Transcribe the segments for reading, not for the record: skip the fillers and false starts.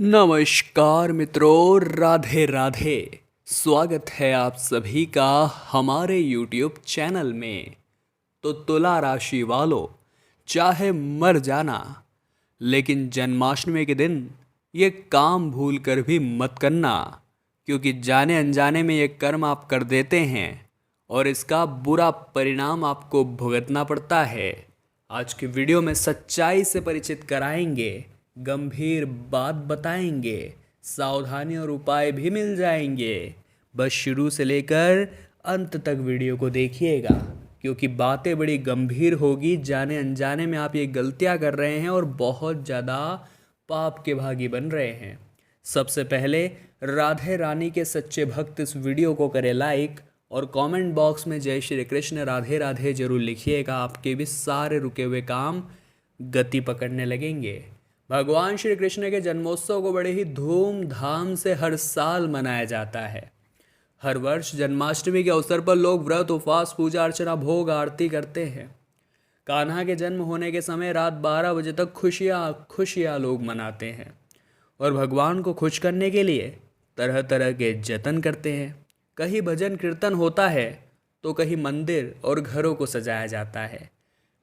नमस्कार मित्रों, राधे राधे। स्वागत है आप सभी का हमारे YouTube चैनल में। तो तुला राशि वालों, चाहे मर जाना, लेकिन जन्माष्टमी के दिन ये काम भूल कर भी मत करना, क्योंकि जाने अनजाने में ये कर्म आप कर देते हैं और इसका बुरा परिणाम आपको भुगतना पड़ता है। आज की वीडियो में सच्चाई से परिचित कराएंगे, गंभीर बात बताएंगे, सावधानी और उपाय भी मिल जाएंगे। बस शुरू से लेकर अंत तक वीडियो को देखिएगा, क्योंकि बातें बड़ी गंभीर होगी। जाने अनजाने में आप ये गलतियां कर रहे हैं और बहुत ज़्यादा पाप के भागी बन रहे हैं। सबसे पहले राधे रानी के सच्चे भक्त इस वीडियो को करें लाइक और कमेंट बॉक्स में जय श्री कृष्ण राधे राधे जरूर लिखिएगा। आपके भी सारे रुके हुए काम गति पकड़ने लगेंगे। भगवान श्री कृष्ण के जन्मोत्सव को बड़े ही धूमधाम से हर साल मनाया जाता है। हर वर्ष जन्माष्टमी के अवसर पर लोग व्रत उपवास पूजा अर्चना भोग आरती करते हैं। कान्हा के जन्म होने के समय रात 12 बजे तक खुशियाँ लोग मनाते हैं और भगवान को खुश करने के लिए तरह तरह के जतन करते हैं। कहीं भजन कीर्तन होता है तो कहीं मंदिर और घरों को सजाया जाता है,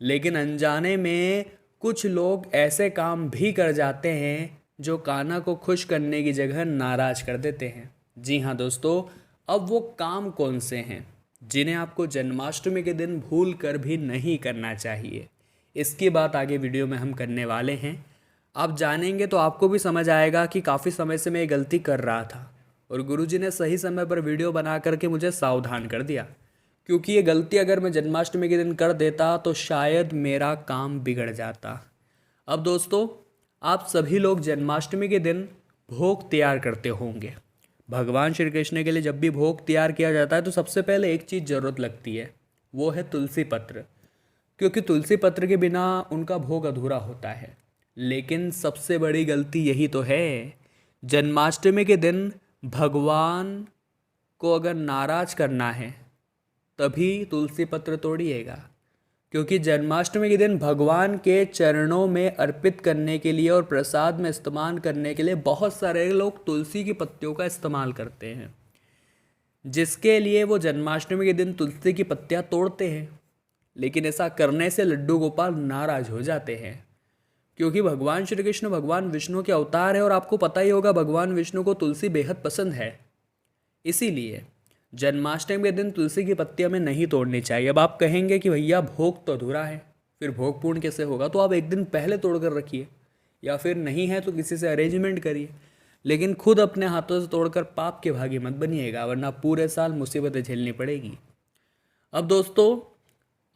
लेकिन अनजाने में कुछ लोग ऐसे काम भी कर जाते हैं जो कान्हा को खुश करने की जगह नाराज कर देते हैं। जी हाँ दोस्तों, अब वो काम कौन से हैं जिन्हें आपको जन्माष्टमी के दिन भूल कर भी नहीं करना चाहिए, इसकी बात आगे वीडियो में हम करने वाले हैं। आप जानेंगे तो आपको भी समझ आएगा कि काफ़ी समय से मैं ये गलती कर रहा था और गुरुजी ने सही समय पर वीडियो बना करके मुझे सावधान कर दिया, क्योंकि ये गलती अगर मैं जन्माष्टमी के दिन कर देता तो शायद मेरा काम बिगड़ जाता। अब दोस्तों, आप सभी लोग जन्माष्टमी के दिन भोग तैयार करते होंगे। भगवान श्री कृष्ण के लिए जब भी भोग तैयार किया जाता है तो सबसे पहले एक चीज़ ज़रूरत लगती है, वो है तुलसी पत्र, क्योंकि तुलसी पत्र के बिना उनका भोग अधूरा होता है। लेकिन सबसे बड़ी गलती यही तो है, जन्माष्टमी के दिन भगवान को अगर नाराज करना है तभी तुलसी पत्र तोड़िएगा, क्योंकि जन्माष्टमी के दिन भगवान के चरणों में अर्पित करने के लिए और प्रसाद में इस्तेमाल करने के लिए बहुत सारे लोग तुलसी की पत्तियों का इस्तेमाल करते हैं, जिसके लिए वो जन्माष्टमी के दिन तुलसी की पत्तियां तोड़ते हैं। लेकिन ऐसा करने से लड्डू गोपाल नाराज हो जाते हैं, क्योंकि भगवान श्री कृष्ण भगवान विष्णु के अवतार है और आपको पता ही होगा भगवान विष्णु को तुलसी बेहद पसंद है। इसीलिए जन्माष्टमी के दिन तुलसी की पत्तियां हमें नहीं तोड़नी चाहिए। अब आप कहेंगे कि भैया भोग तो अधूरा है, फिर भोग पूर्ण कैसे होगा? तो आप एक दिन पहले तोड़ कर रखिए, या फिर नहीं है तो किसी से अरेंजमेंट करिए, लेकिन खुद अपने हाथों से तोड़कर पाप के भागी मत बनिएगा, वरना पूरे साल मुसीबतें झेलनी पड़ेगी। अब दोस्तों,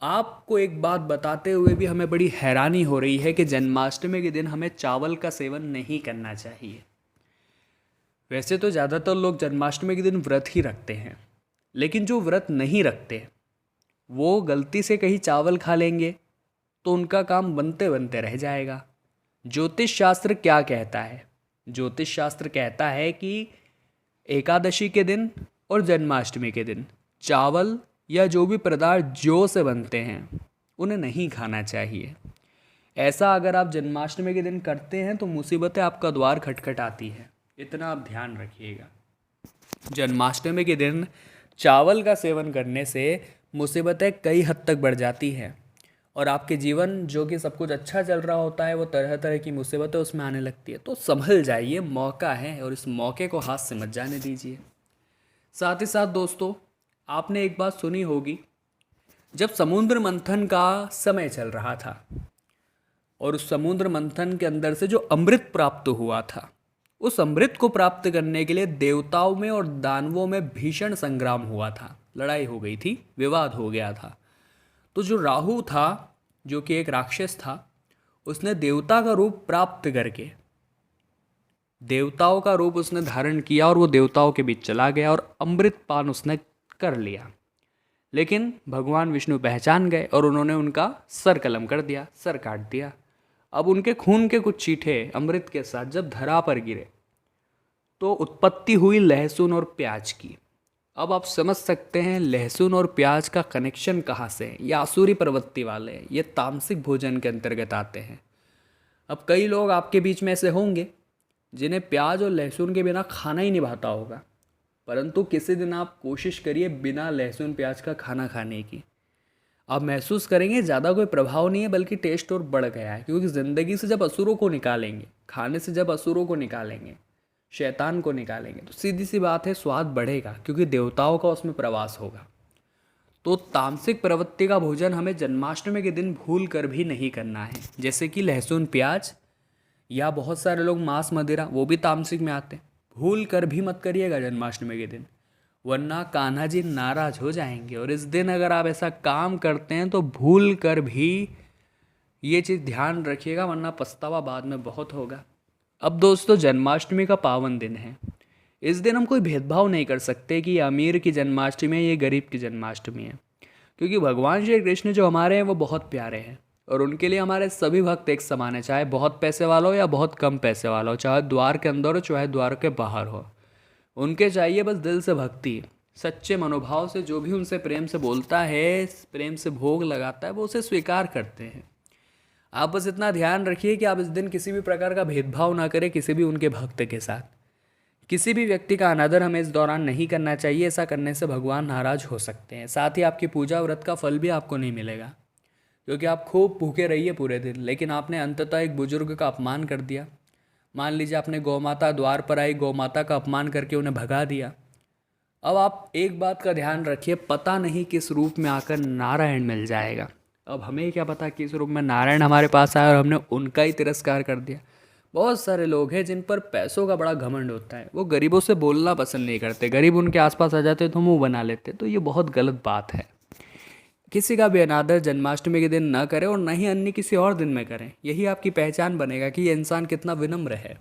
आपको एक बात बताते हुए भी हमें बड़ी हैरानी हो रही है कि जन्माष्टमी के दिन हमें चावल का सेवन नहीं करना चाहिए। वैसे तो ज़्यादातर लोग जन्माष्टमी के दिन व्रत ही रखते हैं, लेकिन जो व्रत नहीं रखते वो गलती से कहीं चावल खा लेंगे तो उनका काम बनते बनते रह जाएगा। ज्योतिष शास्त्र क्या कहता है? ज्योतिष शास्त्र कहता है कि एकादशी के दिन और जन्माष्टमी के दिन चावल या जो भी पदार्थ जौ से बनते हैं उन्हें नहीं खाना चाहिए। ऐसा अगर आप जन्माष्टमी के दिन करते हैं तो मुसीबतें आपका द्वार खटखटाती है, इतना आप ध्यान रखिएगा। जन्माष्टमी के दिन चावल का सेवन करने से मुसीबतें कई हद तक बढ़ जाती हैं और आपके जीवन जो कि सब कुछ अच्छा चल रहा होता है वो तरह तरह की मुसीबतें उसमें आने लगती है। तो संभल जाइए, मौका है और इस मौके को हाथ से मत जाने दीजिए। साथ ही साथ दोस्तों, आपने एक बात सुनी होगी, जब समुद्र मंथन का समय चल रहा था और उस समुद्र मंथन के अंदर से जो अमृत प्राप्त हुआ था, उस अमृत को प्राप्त करने के लिए देवताओं में और दानवों में भीषण संग्राम हुआ था, लड़ाई हो गई थी, विवाद हो गया था। तो जो राहु था, जो कि एक राक्षस था, उसने देवता का रूप प्राप्त करके देवताओं का रूप उसने धारण किया और वो देवताओं के बीच चला गया और अमृत पान उसने कर लिया। लेकिन भगवान विष्णु पहचान गए और उन्होंने उनका सर कलम कर दिया, सर काट दिया। अब उनके खून के कुछ छींटे अमृत के साथ जब धरा पर गिरे तो उत्पत्ति हुई लहसुन और प्याज की। अब आप समझ सकते हैं लहसुन और प्याज का कनेक्शन कहाँ से है। ये आसुरी प्रवृत्ति वाले हैं, ये तामसिक भोजन के अंतर्गत आते हैं। अब कई लोग आपके बीच में ऐसे होंगे जिन्हें प्याज और लहसुन के बिना खाना ही नहीं भाता होगा, परंतु किसी दिन आप कोशिश करिए बिना लहसुन प्याज का खाना खाने की। आप महसूस करेंगे ज़्यादा कोई प्रभाव नहीं है, बल्कि टेस्ट और बढ़ गया है। क्योंकि ज़िंदगी से जब असुरों को निकालेंगे, खाने से जब असुरों को निकालेंगे, शैतान को निकालेंगे, तो सीधी सी बात है स्वाद बढ़ेगा, क्योंकि देवताओं का उसमें प्रवास होगा। तो तामसिक प्रवृत्ति का भोजन हमें जन्माष्टमी के दिन भूल कर भी नहीं करना है। जैसे कि लहसुन प्याज, या बहुत सारे लोग मांस मदिरा, वो भी तामसिक में आते हैं। भूल कर भी मत करिएगा जन्माष्टमी के दिन, वरना कान्हा जी नाराज हो जाएंगे। और इस दिन अगर आप ऐसा काम करते हैं तो भूल कर भी ये चीज़ ध्यान रखिएगा, वरना पछतावा बाद में बहुत होगा। अब दोस्तों, जन्माष्टमी का पावन दिन है। इस दिन हम कोई भेदभाव नहीं कर सकते कि ये अमीर की जन्माष्टमी है, ये गरीब की जन्माष्टमी है, क्योंकि भगवान श्री कृष्ण जो हमारे हैं वो बहुत प्यारे हैं, और उनके लिए हमारे सभी भक्त एक समान है, चाहे बहुत पैसे वाला हो या बहुत कम पैसे वाला हो, चाहे द्वार के अंदर हो चाहे द्वार के बाहर हो। उनके चाहिए बस दिल से भक्ति, सच्चे मनोभाव से। जो भी उनसे प्रेम से बोलता है, प्रेम से भोग लगाता है, वो उसे स्वीकार करते हैं। आप बस इतना ध्यान रखिए कि आप इस दिन किसी भी प्रकार का भेदभाव ना करें किसी भी उनके भक्त के साथ। किसी भी व्यक्ति का अनादर हमें इस दौरान नहीं करना चाहिए। ऐसा करने से भगवान नाराज हो सकते हैं। साथ ही आपकी पूजा व्रत का फल भी आपको नहीं मिलेगा, क्योंकि आप खूब भूखे रहिए पूरे दिन, लेकिन आपने अंततः एक बुजुर्ग का अपमान कर दिया। मान लीजिए आपने गौमाता द्वार पर आई, गौमाता का अपमान करके उन्हें भगा दिया। अब आप एक बात का ध्यान रखिए, पता नहीं किस रूप में आकर नारायण मिल जाएगा। अब हमें क्या पता किस रूप में नारायण हमारे पास आया और हमने उनका ही तिरस्कार कर दिया। बहुत सारे लोग हैं जिन पर पैसों का बड़ा घमंड होता है, वो गरीबों से बोलना पसंद नहीं करते। गरीब उनके आसपास आ जाते तो मुंह बना लेते, तो ये बहुत गलत बात है। किसी का भी अनादर जन्माष्टमी के दिन न करें, और न ही अन्य किसी और दिन में करें। यही आपकी पहचान बनेगा कि ये इंसान कितना विनम्र है।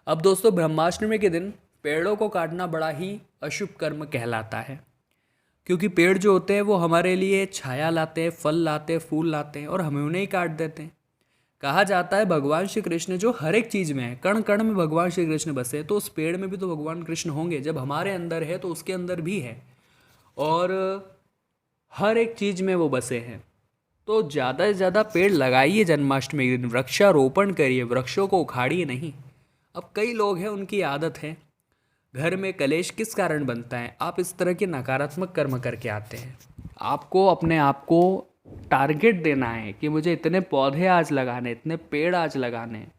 अब दोस्तों, ब्रह्माष्टमी के दिन पेड़ों को काटना बड़ा ही अशुभ कर्म कहलाता है, क्योंकि पेड़ जो होते हैं वो हमारे लिए छाया लाते हैं, फल लाते हैं, फूल लाते हैं, और हमें उन्हें ही काट देते हैं। कहा जाता है भगवान श्री कृष्ण जो हर एक चीज़ में है, कण कण में भगवान श्री कृष्ण बसे, तो उस पेड़ में भी तो भगवान कृष्ण होंगे। जब हमारे अंदर है तो उसके अंदर भी है, और हर एक चीज़ में वो बसे हैं। तो ज़्यादा से ज़्यादा पेड़ लगाइए जन्माष्टमी के दिन, वृक्षारोपण करिए, वृक्षों को उखाड़िए नहीं। अब कई लोग हैं उनकी आदत है, घर में कलेश किस कारण बनता है, आप इस तरह के नकारात्मक कर्म करके आते हैं। आपको अपने आप को टारगेट देना है कि मुझे इतने पौधे आज लगाने, इतने पेड़ आज लगाने हैं,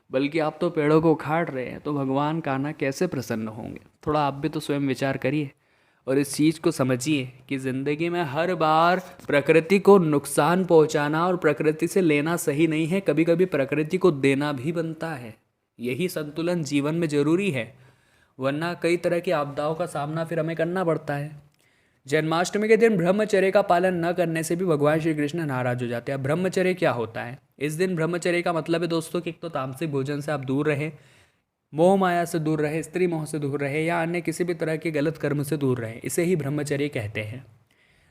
बल्कि आप तो पेड़ों को उखाड़ रहे हैं। तो भगवान कान्हा कैसे प्रसन्न होंगे? थोड़ा आप भी तो स्वयं विचार करिए और इस चीज़ को समझिए कि ज़िंदगी में हर बार प्रकृति को नुकसान पहुंचाना और प्रकृति से लेना सही नहीं है। कभी कभी प्रकृति को देना भी बनता है। यही संतुलन जीवन में ज़रूरी है, वरना कई तरह की आपदाओं का सामना फिर हमें करना पड़ता है। जन्माष्टमी के दिन ब्रह्मचर्य का पालन न करने से भी भगवान श्री कृष्ण नाराज हो जाते हैं। ब्रह्मचर्य क्या होता है? इस दिन ब्रह्मचर्य का मतलब है दोस्तों कि एक तो तामसिक भोजन से आप दूर रहे, मोह माया से दूर रहे, स्त्री मोह से दूर रहे, या अन्य किसी भी तरह के गलत कर्म से दूर रहे। इसे ही ब्रह्मचर्य कहते हैं।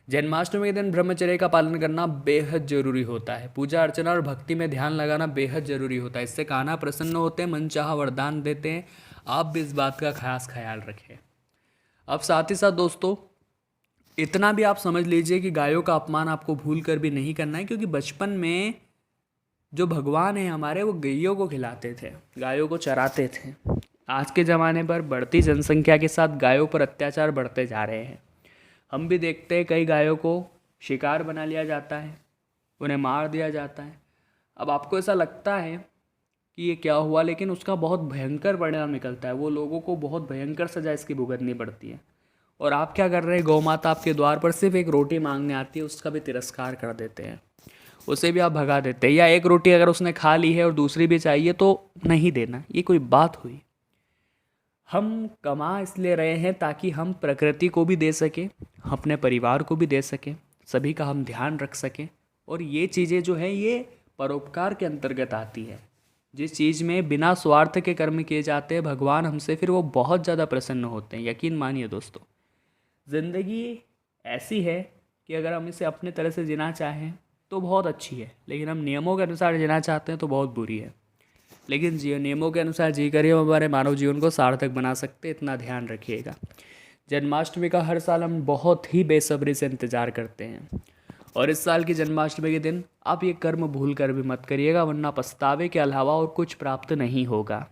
जन्माष्टमी के दिन ब्रह्मचर्य का पालन करना बेहद जरूरी होता है। पूजा अर्चना और भक्ति में ध्यान लगाना बेहद जरूरी होता है। इससे कान्हा प्रसन्न होते हैं, मनचाहा वरदान देते हैं। आप भी इस बात का खास ख्याल रखें। अब साथ ही साथ दोस्तों, इतना भी आप समझ लीजिए कि गायों का अपमान आपको भूल कर भी नहीं करना है, क्योंकि बचपन में जो भगवान है हमारे, वो गैयों को खिलाते थे, गायों को चराते थे। आज के ज़माने पर बढ़ती जनसंख्या के साथ गायों पर अत्याचार बढ़ते जा रहे हैं। हम भी देखते हैं कई गायों को शिकार बना लिया जाता है, उन्हें मार दिया जाता है। अब आपको ऐसा लगता है कि ये क्या हुआ, लेकिन उसका बहुत भयंकर परिणाम निकलता है। वो लोगों को बहुत भयंकर सजा इसकी भुगतनी पड़ती है। और आप क्या कर रहे हैं? गौ माता आपके द्वार पर सिर्फ एक रोटी मांगने आती है, उसका भी तिरस्कार कर देते हैं, उसे भी आप भगा देते हैं। या एक रोटी अगर उसने खा ली है और दूसरी भी चाहिए तो नहीं देना, ये कोई बात हुई? हम कमा इसलिए रहे हैं ताकि हम प्रकृति को भी दे सकें, अपने परिवार को भी दे सकें, सभी का हम ध्यान रख सकें। और ये चीज़ें जो हैं ये परोपकार के अंतर्गत आती है। जिस चीज़ में बिना स्वार्थ के कर्म किए जाते हैं, भगवान हमसे फिर वो बहुत ज़्यादा प्रसन्न होते हैं। यकीन मानिए दोस्तों, ज़िंदगी ऐसी है कि अगर हम इसे अपने तरह से जीना चाहें तो बहुत अच्छी है, लेकिन हम नियमों के अनुसार जीना चाहते हैं तो बहुत बुरी है। लेकिन नियमों के अनुसार जी कर हम हमारे मानव जीवन को सार्थक बना सकते हैं, इतना ध्यान रखिएगा। जन्माष्टमी का हर साल हम बहुत ही बेसब्री से इंतज़ार करते हैं, और इस साल की जन्माष्टमी के दिन आप ये कर्म भूल कर भी मत करिएगा, वरना पछतावे के अलावा और कुछ प्राप्त नहीं होगा।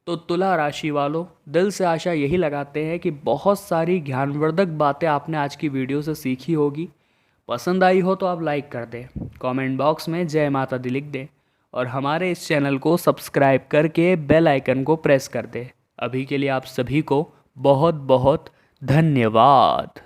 तो तुला राशि वालों, दिल से आशा यही लगाते हैं कि बहुत सारी ज्ञानवर्धक बातें आपने आज की वीडियो से सीखी होगी। पसंद आई हो तो आप लाइक कर दें, कमेंट बॉक्स में जय माता दी लिख दें और हमारे इस चैनल को सब्सक्राइब करके बेल आइकन को प्रेस कर दें। अभी के लिए आप सभी को बहुत बहुत धन्यवाद।